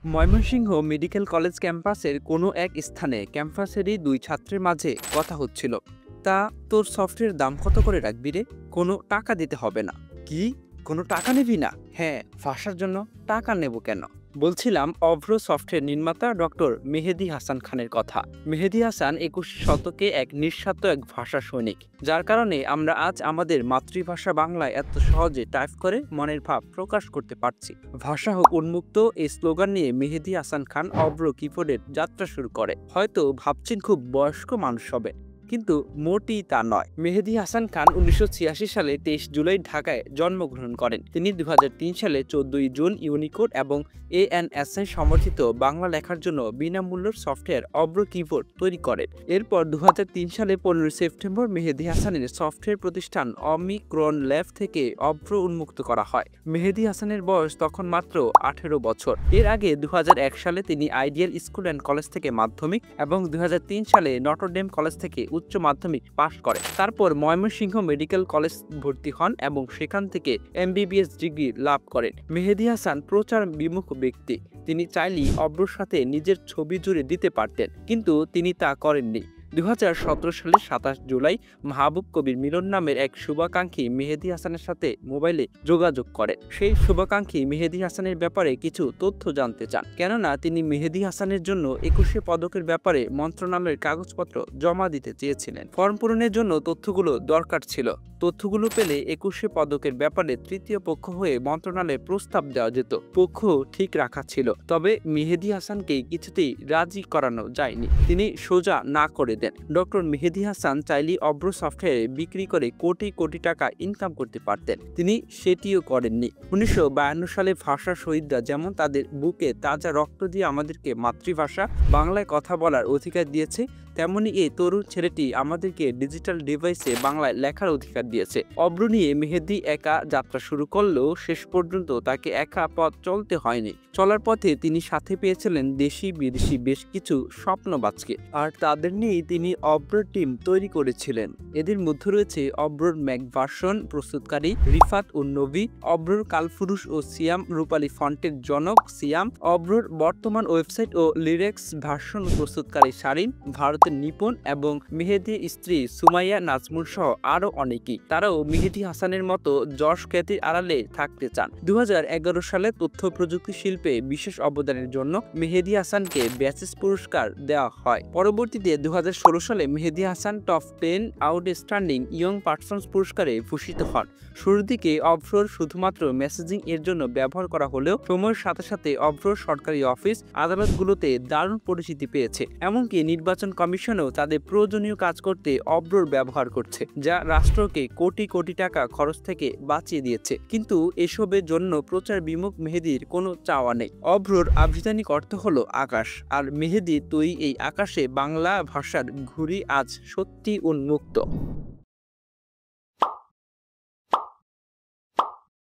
Mymensingh medical college ক্যাম্পাসের কোনো এক স্থানে ক্যাম্পাসেরই দুই ছাত্রের মাঝে কথা হচ্ছিল। তা তোর সফটওয়্যার দাম কত করে রাখবি রে? কোনো টাকা দিতে হবে না। কি? কোনো টাকা নিবি না? হ্যাঁ, ভাষার জন্য টাকা নেব কেন? বলছিলাম অভ্র সফটওয়্যার নির্মাতা ডক্টর মেহেদী হাসান খানের কথা। মেহেদী হাসান ২১ শতকে এক নিঃস্বার্থ এক ভাষা সৈনিক, যার কারণে আমরা আজ আমাদের মাতৃভাষা বাংলায় এত সহজে টাইপ করে মনের ভাব প্রকাশ করতে পারছি। ভাষা হোক উন্মুক্ত এই স্লোগান নিয়ে মেহেদী হাসান খান অভ্র কিবোর্ডের যাত্রা শুরু করে। হয়তো ভাবছেন খুব বয়স্ক মানুষ হবে, কিন্তু মোটেই তা নয়। মেহেদী হাসান খান ১৯৮৬ সালে ২৩ জুলাই ঢাকায় জন্মগ্রহণ করেন। তিনি ২০০৩ সালে ১৪ জুন ইউনিকোড এবং ANSI সমর্থিত বাংলা লেখার জন্য বিনামূল্যের সফটওয়্যার অভ্র কিবোর্ড তৈরি করেন। এরপর ২০০৩ সালে ১৫ সেপ্টেম্বর মেহেদী হাসানের সফটওয়্যার প্রতিষ্ঠান অমিক্রন ল্যাব থেকে অভ্র উন্মুক্ত করা হয়। মেহেদী হাসানের বয়স তখন মাত্র ১৮ বছর। এর আগে ২০০১ সালে তিনি আইডিয়াল স্কুল অ্যান্ড কলেজ থেকে মাধ্যমিক এবং ২০০৩ সালে নটরডেম কলেজ থেকে উচ্চ মাধ্যমিক পাশ করেন। তারপর ময়মনসিংহ মেডিকেল কলেজ ভর্তি হন এবং সেখান থেকে MBBS ডিগ্রি লাভ করেন। মেহেদী হাসান প্রচার বিমুখ ব্যক্তি। তিনি চাইলেই অভ্রর সাথে নিজের ছবি জুড়ে দিতে পারতেন, কিন্তু তিনি তা করেননি। ২০১৭ সালের ২৭ জুলাই মাহবুব কবির মিলন নামের এক শুভাকাঙ্ক্ষী মেহেদী হাসানের সাথে মোবাইলে যোগাযোগ করেন। সেই শুভাকাঙ্ক্ষী মেহেদী হাসানের ব্যাপারে কিছু তথ্য জানতে চান, কেননা তিনি মেহেদী হাসানের জন্য ২১শে পদকের ব্যাপারে মন্ত্রণালয়ের কাগজপত্র জমা দিতে চেয়েছিলেন। ফর্ম পূরণের জন্য তথ্যগুলো দরকার ছিল। তথ্যগুলো পেলে ২১শে পদকের ব্যাপারে তৃতীয় পক্ষ হয়ে মন্ত্রণালয়ে প্রস্তাব দেওয়া যেত। পক্ষ ঠিক রাখা ছিল, তবে মেহেদী হাসানকে কিছুতেই রাজি করানো যায়নি। তিনি সোজা না করে দেন। ডক্টর মেহেদী হাসান চাইলে অভ্র সফটওয়্যার বিক্রি করে কোটি কোটি টাকা ইনকাম করতে পারতেন, তিনি সেটিও করেননি। ১৯৫২ সালে ভাষা শহীদরা যেমন তাদের বুকে তাজা রক্ত দিয়ে আমাদেরকে মাতৃভাষা বাংলায় কথা বলার অধিকার দিয়েছে, তেমনি এই তরুণ ছেলেটি আমাদেরকে ডিজিটাল ডিভাইসে বাংলায় লেখার অধিকার দিয়েছে। অভ্র নিয়ে মেহেদী একা যাত্রা শুরু করলেও শেষ পর্যন্ত তাকে একা পথ চলতে হয়নি। চলার পথে তিনি সাথে পেয়েছিলেন দেশি বিদেশি বেশ কিছু স্বপ্নবাজকে, আর তাদের নিয়েই তিনি অভ্র টিম তৈরি করেছিলেন। এদের মধ্যে রয়েছে অভ্রর ম্যাক ভার্সন প্রস্তুতকারী রিফাত উন নবী, অভ্রর কালপুরুষ ও সিয়াম রূপালী ফন্টের জনক সিয়াম, অভ্রর বর্তমান ওয়েবসাইট ও লিরেক্স ভার্সন প্রস্তুতকারী শারিন, ভারতের নিপুণ এবং মেহেদীর স্ত্রী সুমাইয়া নাজমুল সহ আরো অনেকেই। তারাও মেহেদী হাসানের মতো যশ খ্যাতির আড়ালে থাকতে চান। ২০১১ সালে তথ্য প্রযুক্তি শিল্পে বিশেষ অবদানের জন্য মেহেদী হাসানকে ব্যাচেস পুরস্কার দেওয়া হয়। পরবর্তীতে ২০১৬ সালে Mehedi Hasan top 10 outstanding young persons পুরস্কারে ভূষিত হন। শুরুর দিকে অভ্রর শুধুমাত্র মেসেজিং এর জন্য ব্যবহার করা হলেও সময়ের সাথে সাথে অভ্রর সরকারি অফিস আদালতগুলোতে দারুণ পরিচিতি পেয়েছে। এমনকি নির্বাচন কমিশনও তাদের প্রয়োজনীয় কাজ করতে অভ্রর ব্যবহার করছে, যা রাষ্ট্রকে কোটি কোটি টাকা খরচ থেকে বাঁচিয়ে দিয়েছে। কিন্তু এসবের জন্য প্রচার বিমুখ মেহেদীর কোনো চাওয়া নেই। অভ্রর আভিধানিক অর্থ হলো আকাশ, আর মেহেদী তৈরি এই আকাশে বাংলা ভাষার ঘুড়ি আজ সত্যি উন্মুক্ত।